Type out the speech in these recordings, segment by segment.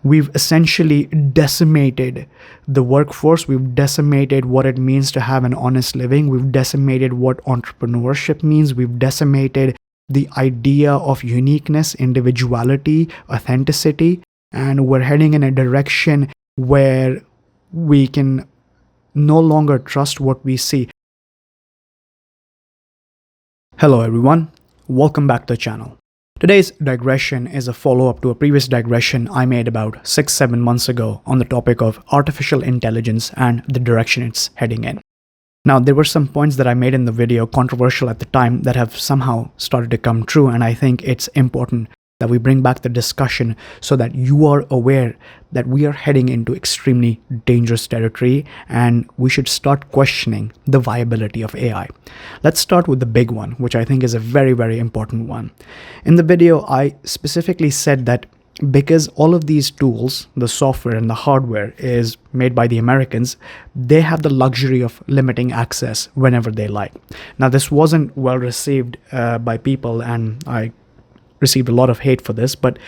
We've essentially decimated the workforce. We've decimated what it means to have an honest living. We've decimated what entrepreneurship means. We've decimated the idea of uniqueness, individuality, authenticity, and we're heading in a direction where we can no longer trust what we see. Hello everyone, welcome back to the channel. Today's digression is a follow-up to a previous digression I made about 6-7 months ago on the topic of artificial intelligence and the direction it's heading in. Now, there were some points that I made in the video, controversial at the time, that have somehow started to come true, and I think it's important that we bring back the discussion so that you are aware that we are heading into extremely dangerous territory and we should start questioning the viability of AI. Let's start with the big one, which I think is a very, very important one. In the video, I specifically said that because all of these tools, the software and the hardware, is made by the Americans, they have the luxury of limiting access whenever they like. Now, this wasn't well received by people, and I received a lot of hate for this, but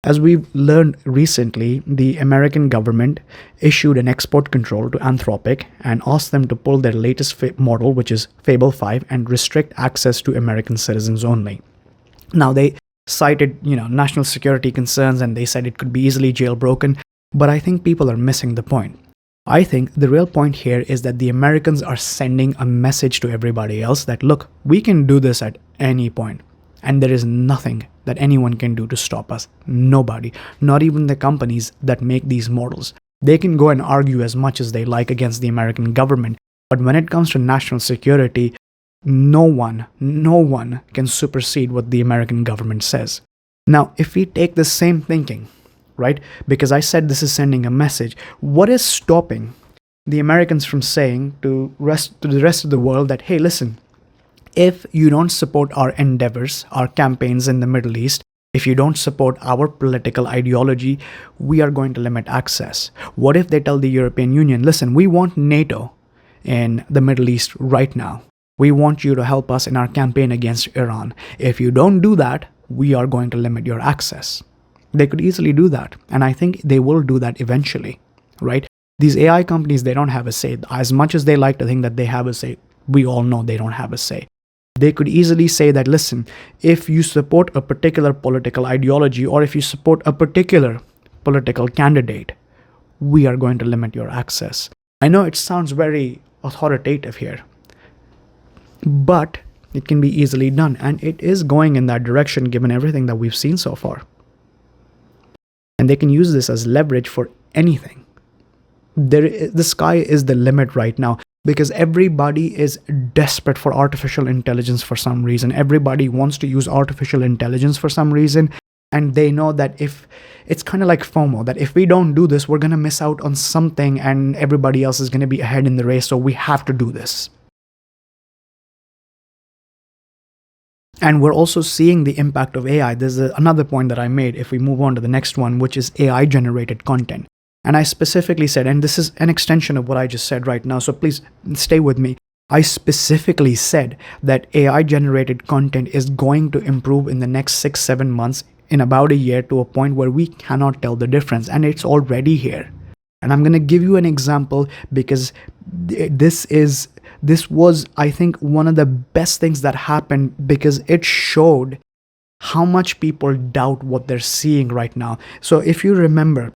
as we've learned recently, the American government issued an export control to Anthropic and asked them to pull their latest model, which is Fable 5, and restrict access to American citizens only. Now, they cited, national security concerns, and they said it could be easily jailbroken, but I think people are missing the point. I think the real point here is that the Americans are sending a message to everybody else that, look, we can do this at any point. And there is nothing that anyone can do to stop us. Nobody, not even the companies that make these models. They can go and argue as much as they like against the American government, but when it comes to national security, no one can supersede what the American government says. Now, if we take the same thinking, right, because I said this is sending a message, what is stopping the Americans from saying to the rest of the world that, hey, listen, if you don't support our endeavors, our campaigns in the Middle East, if you don't support our political ideology, we are going to limit access? What if they tell the European Union, listen, we want NATO in the Middle East right now. We want you to help us in our campaign against Iran. If you don't do that, we are going to limit your access. They could easily do that, and I think they will do that eventually, right? These AI companies, they don't have a say. As much as they like to think that they have a say, we all know they don't have a say. They could easily say that, listen, if you support a particular political ideology or if you support a particular political candidate, we are going to limit your access. I know it sounds very authoritative here, but it can be easily done, and it is going in that direction given everything that we've seen so far. And they can use this as leverage for anything. The sky is the limit right now, because everybody is desperate for artificial intelligence for some reason. Everybody wants to use artificial intelligence for some reason, and they know that if it's kind of like FOMO, that if we don't do this, we're going to miss out on something and everybody else is going to be ahead in the race, so we have to do this. And we're also seeing the impact of AI. There's another point that I made if we move on to the next one, which is AI generated content. And I specifically said, and this is an extension of what I just said right now, so please stay with me. I specifically said that AI-generated content is going to improve in the next 6-7 months, in about a year, to a point where we cannot tell the difference, and it's already here. And I'm going to give you an example because this was, I think, one of the best things that happened, because it showed how much people doubt what they're seeing right now. So if you remember,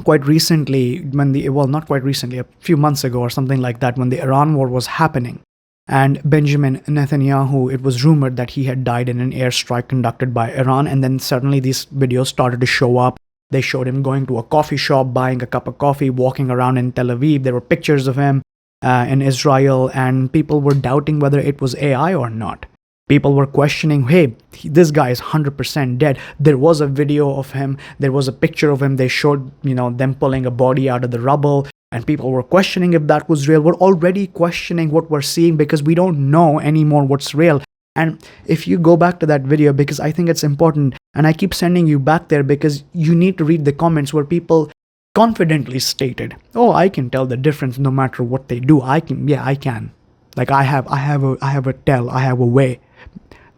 quite recently, not quite recently, a few months ago or something like that, when the Iran war was happening, and Benjamin Netanyahu, it was rumored that he had died in an airstrike conducted by Iran, and then suddenly these videos started to show up. They showed him going to a coffee shop, buying a cup of coffee, walking around in Tel Aviv. There were pictures of him in Israel, and people were doubting whether it was AI or not. People were questioning, hey, this guy is 100% dead. There was a video of him. There was a picture of him. They showed, them pulling a body out of the rubble. And people were questioning if that was real. We're already questioning what we're seeing because we don't know anymore what's real. And if you go back to that video, because I think it's important, and I keep sending you back there because you need to read the comments where people confidently stated, oh, I can tell the difference no matter what they do. I can. Like I have a way.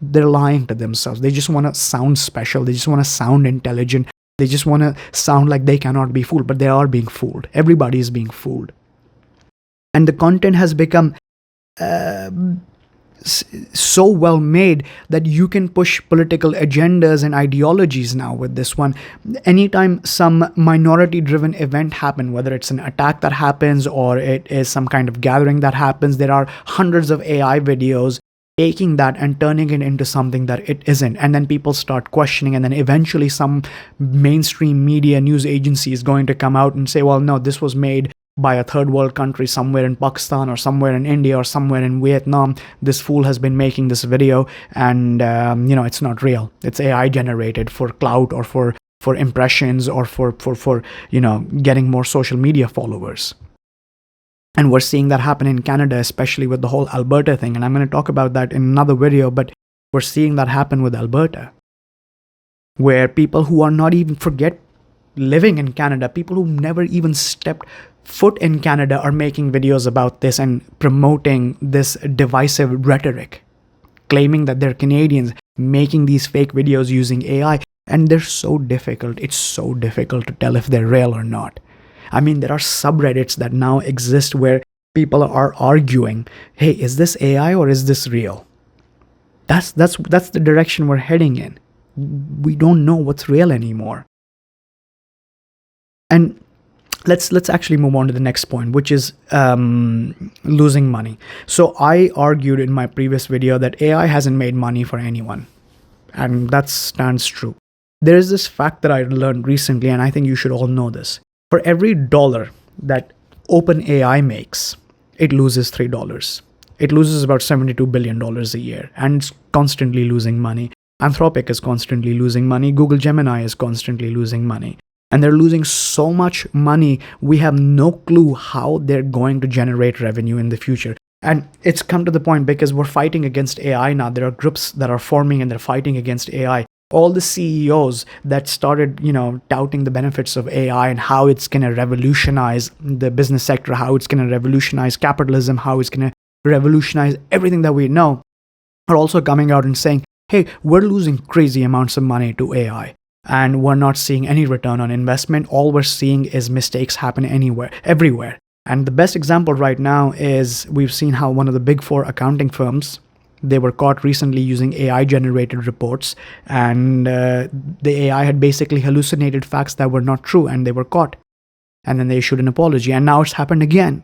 They're lying to themselves. They just want to sound special. They just want to sound intelligent. They just want to sound like they cannot be fooled, but they are being fooled. Everybody is being fooled. And the content has become so well made that you can push political agendas and ideologies now with this one. Anytime some minority driven event happen, whether it's an attack that happens or it is some kind of gathering that happens, there are hundreds of AI videos taking that and turning it into something that it isn't. And then people start questioning, and then eventually some mainstream media news agency is going to come out and say, well, no, this was made by a third world country somewhere in Pakistan or somewhere in India or somewhere in Vietnam. This fool has been making this video, and it's not real. It's AI generated for clout or for impressions or for getting more social media followers. And we're seeing that happen in Canada, especially with the whole Alberta thing. And I'm going to talk about that in another video, but we're seeing that happen with Alberta, where people who are not even living in Canada, people who never even stepped foot in Canada are making videos about this and promoting this divisive rhetoric, claiming that they're Canadians, making these fake videos using AI. And they're so difficult. It's so difficult to tell if they're real or not. I mean, there are subreddits that now exist where people are arguing, hey, is this AI or is this real? That's the direction we're heading in. We don't know what's real anymore. And let's actually move on to the next point, which is losing money. So I argued in my previous video that AI hasn't made money for anyone, and that stands true. There is this fact that I learned recently, and I think you should all know this. For every $1 that OpenAI makes, it loses $3. It loses about $72 billion a year, and it's constantly losing money. Anthropic is constantly losing money. Google Gemini is constantly losing money. And they're losing so much money, we have no clue how they're going to generate revenue in the future. And it's come to the point because we're fighting against AI now. There are groups that are forming and they're fighting against AI. All the CEOs that started, touting the benefits of AI and how it's going to revolutionize the business sector, how it's going to revolutionize capitalism, how it's going to revolutionize everything that we know, are also coming out and saying, hey, we're losing crazy amounts of money to AI. And we're not seeing any return on investment. All we're seeing is mistakes happen everywhere. And the best example right now is we've seen how one of the big 4 accounting firms, they were caught recently using AI-generated reports, and the AI had basically hallucinated facts that were not true, and they were caught. And then they issued an apology, and now it's happened again.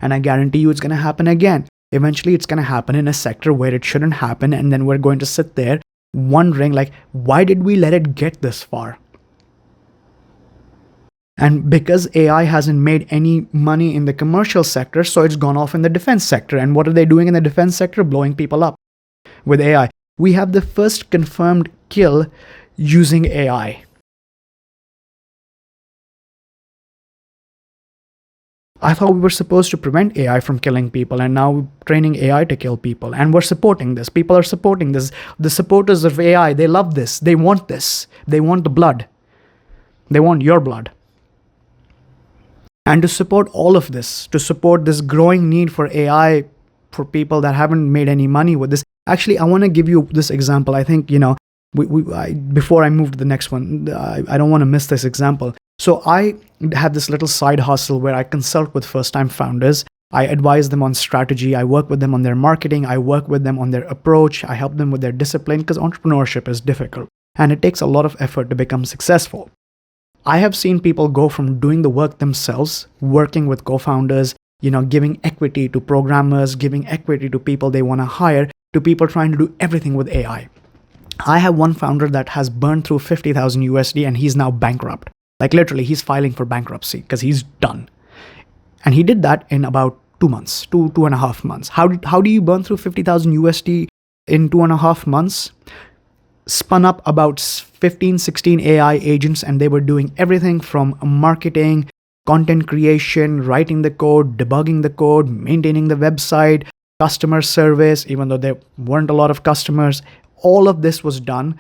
And I guarantee you it's going to happen again. Eventually it's going to happen in a sector where it shouldn't happen, and then we're going to sit there wondering, like, why did we let it get this far? And because AI hasn't made any money in the commercial sector, so it's gone off in the defense sector. And what are they doing in the defense sector? Blowing people up with AI. We have the first confirmed kill using AI. I thought we were supposed to prevent AI from killing people, and now we're training AI to kill people. And we're supporting this. People are supporting this. The supporters of AI, they love this. They want this. They want the blood. They want your blood. And to support all of this, to support this growing need for AI for people that haven't made any money with this. Actually, I want to give you this example. I think, before I move to the next one, I don't want to miss this example. So I have this little side hustle where I consult with first-time founders. I advise them on strategy. I work with them on their marketing. I work with them on their approach. I help them with their discipline, because entrepreneurship is difficult and it takes a lot of effort to become successful. I have seen people go from doing the work themselves, working with co-founders, giving equity to programmers, giving equity to people they want to hire, to people trying to do everything with AI. I have one founder that has burned through 50,000 USD and he's now bankrupt. Like literally, he's filing for bankruptcy because he's done. And he did that in about 2 months, 2.5 months. How do you burn through 50,000 USD in 2.5 months? Spun up about 15, 16 AI agents, and they were doing everything from marketing, content creation, writing the code, debugging the code, maintaining the website, customer service, even though there weren't a lot of customers. All of this was done.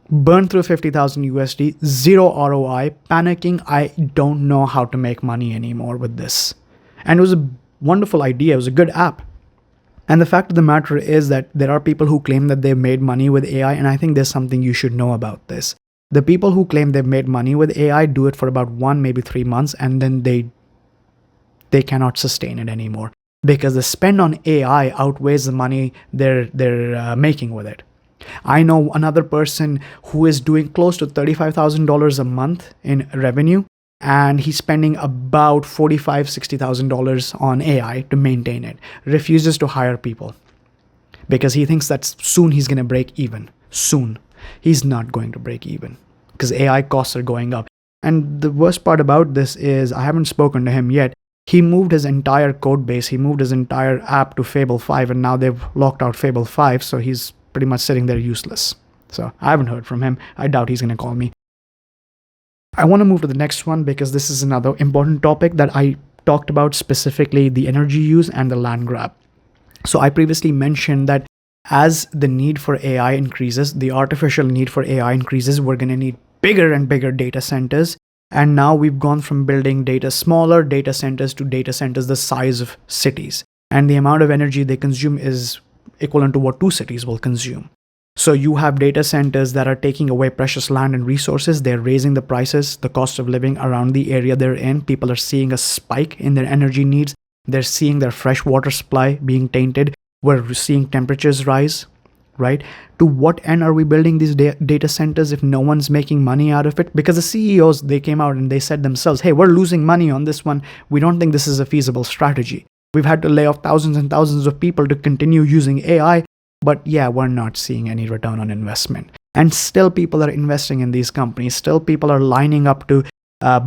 Burned through 50,000 USD, zero ROI, panicking. I don't know how to make money anymore with this. And it was a wonderful idea. It was a good app. And the fact of the matter is that there are people who claim that they've made money with AI, and I think there's something you should know about this. The people who claim they've made money with AI do it for about 1, maybe 3 months, and then they cannot sustain it anymore because the spend on AI outweighs the money they're making with it. I know another person who is doing close to $35,000 a month in revenue, and he's spending about $45,000-$60,000 on AI to maintain it. Refuses to hire people because he thinks that soon he's going to break even. Soon. He's not going to break even because AI costs are going up. And the worst part about this is I haven't spoken to him yet. He moved his entire code base, he moved his entire app to Fable 5, and now they've locked out Fable 5, so he's pretty much sitting there useless. So I haven't heard from him. I doubt he's going to call me. I want to move to the next one because this is another important topic that I talked about, specifically the energy use and the land grab. So I previously mentioned that as the need for AI increases, the artificial need for AI increases, we're going to need bigger and bigger data centers. And now we've gone from building smaller data centers to data centers the size of cities. And the amount of energy they consume is equivalent to what 2 cities will consume. So you have data centers that are taking away precious land and resources. They're raising the prices, the cost of living around the area they're in. People are seeing a spike in their energy needs. They're seeing their fresh water supply being tainted. We're seeing temperatures rise, right? To what end are we building these data centers if no one's making money out of it? Because the CEOs, they came out and they said themselves, hey, we're losing money on this one. We don't think this is a feasible strategy. We've had to lay off thousands and thousands of people to continue using AI, but yeah, we're not seeing any return on investment. And still people are investing in these companies. Still people are lining up to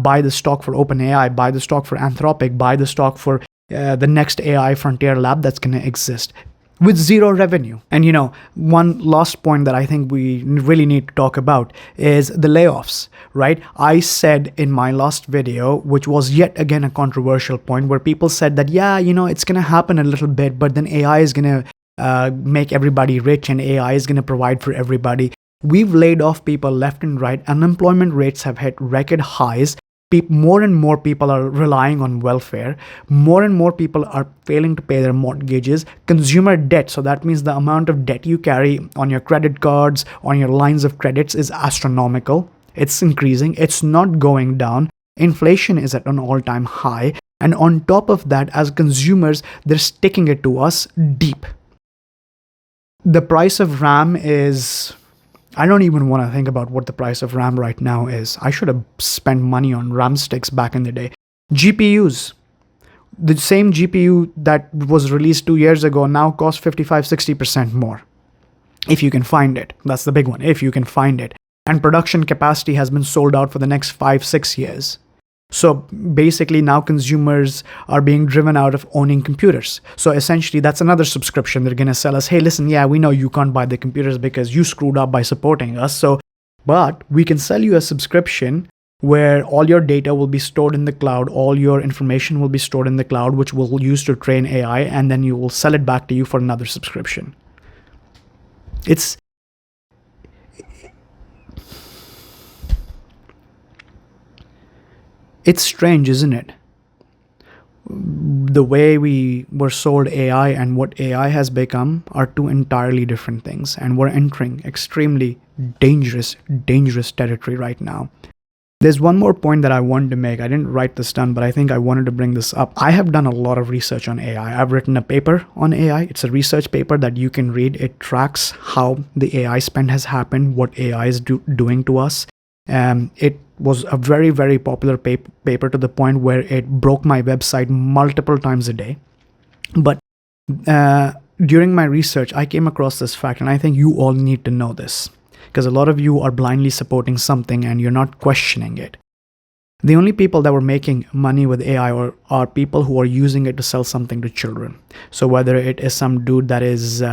buy the stock for OpenAI, buy the stock for Anthropic, buy the stock for the next AI frontier lab that's going to exist with zero revenue. And one last point that I think we really need to talk about is the layoffs, right? I said in my last video, which was yet again a controversial point, where people said that, yeah, it's going to happen a little bit, but then AI is going to make everybody rich and AI is going to provide for everybody. We've laid off people left and right. Unemployment rates have hit record highs. More and more people are relying on welfare. More and more people are failing to pay their mortgages. Consumer debt, so that means the amount of debt you carry on your credit cards, on your lines of credits, is astronomical. It's increasing. It's not going down. Inflation is at an all-time high. And on top of that, as consumers, they're sticking it to us deep. The price of RAM is... I don't even want to think about what the price of RAM right now is. I should have spent money on RAM sticks back in the day. GPUs. The same GPU that was released 2 years ago now costs 55-60% more. If you can find it. That's the big one. If you can find it. And production capacity has been sold out for the next 5-6 years. So basically now consumers are being driven out of owning computers. So essentially that's another subscription. They're going to sell us, hey, listen, yeah, we know you can't buy the computers because you screwed up by supporting us. But we can sell you a subscription where all your data will be stored in the cloud. All your information will be stored in the cloud, which we'll use to train AI. And then you will sell it back to you for another subscription. It's strange, isn't it? The way we were sold AI and what AI has become are 2 entirely different things. And we're entering extremely dangerous territory right now. There's one more point that I wanted to make. I didn't write this down, but I think I wanted to bring this up. I have done a lot of research on AI. I've written a paper on AI. It's a research paper that you can read. It tracks how the AI spend has happened, what AI is doing to us. It was a very, very popular paper to the point where it broke my website multiple times a day. But during my research, I came across this fact, and I think you all need to know this, because a lot of you are blindly supporting something and you're not questioning it. The only people that were making money with AI are people who are using it to sell something to children. So whether it is some dude that is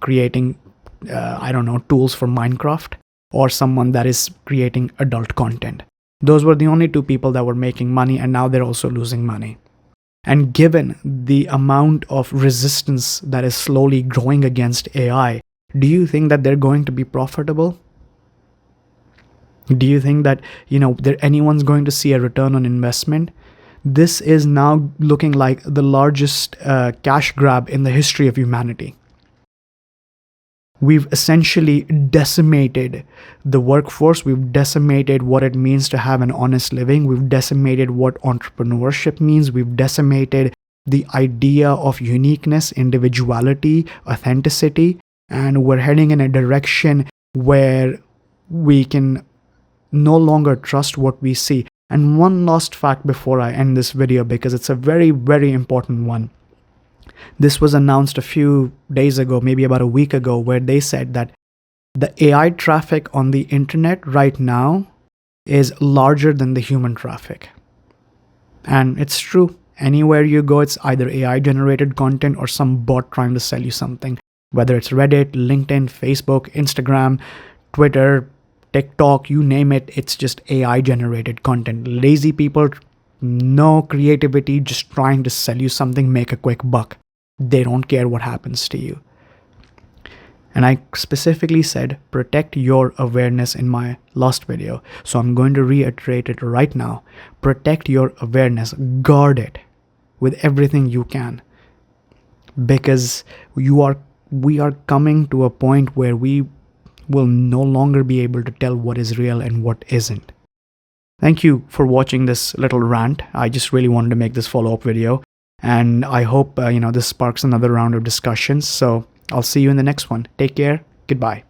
creating, tools for Minecraft, or someone that is creating adult content. Those were the only 2 people that were making money, and now they're also losing money. And given the amount of resistance that is slowly growing against AI, do you think that they're going to be profitable? Do you think that, anyone's going to see a return on investment? This is now looking like the largest cash grab in the history of humanity. We've essentially decimated the workforce. We've decimated what it means to have an honest living. We've decimated what entrepreneurship means. We've decimated the idea of uniqueness, individuality, authenticity. And we're heading in a direction where we can no longer trust what we see. And one last fact before I end this video, because it's a very, very important one. This was announced a few days ago, maybe about a week ago, where they said that the AI traffic on the internet right now is larger than the human traffic. And it's true. Anywhere you go, it's either AI generated content or some bot trying to sell you something. Whether it's Reddit, LinkedIn, Facebook, Instagram, Twitter, TikTok, you name it, it's just AI generated content. Lazy people, no creativity, just trying to sell you something, make a quick buck. They don't care what happens to you. And I specifically said, protect your awareness in my last video. So I'm going to reiterate it right now. Protect your awareness, guard it with everything you can. Because we are coming to a point where we will no longer be able to tell what is real and what isn't. Thank you for watching this little rant. I just really wanted to make this follow-up video. And I hope, this sparks another round of discussions. So I'll see you in the next one. Take care. Goodbye.